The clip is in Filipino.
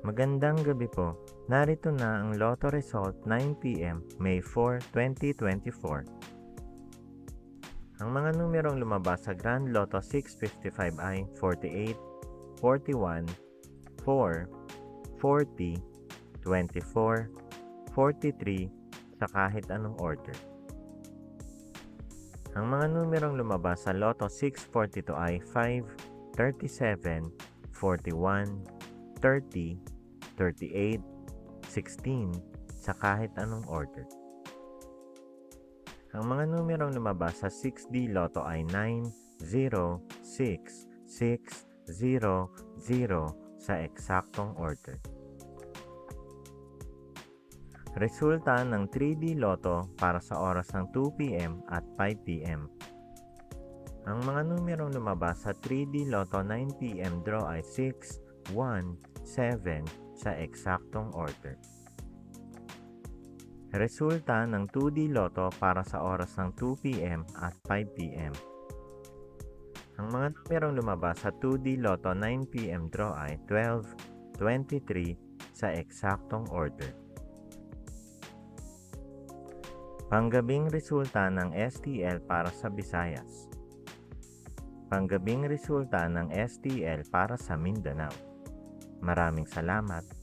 Magandang gabi po. Narito na ang Lotto result 9 p.m. May 4, 2024. Ang mga numerong lumabas sa Grand Lotto 655 ay 48, 41, 4, 40, 24, 43 sa kahit anong order. Ang mga numerong lumabas sa Lotto 642 ay 5, 37, 41, 30, 38, 16 sa kahit anong order. Ang mga numerong lumabas sa 6D Lotto ay 9, 0, 6, 6, 0, 0 sa eksaktong order. Resulta ng 3D Lotto para sa oras ng 2 p.m. at 5 p.m. Ang mga numerong lumabas sa 3D Lotto 9 p.m. draw ay 6, 1, 7 sa eksaktong order. Resulta ng 2D Lotto para sa oras ng 2 p.m. at 5 p.m. Ang mga numerong lumabas sa 2D Lotto 9 p.m. draw ay 12, 23 sa eksaktong order. Panggabing resulta ng STL para sa Visayas. Panggabing resulta ng STL para sa Mindanao. Maraming salamat.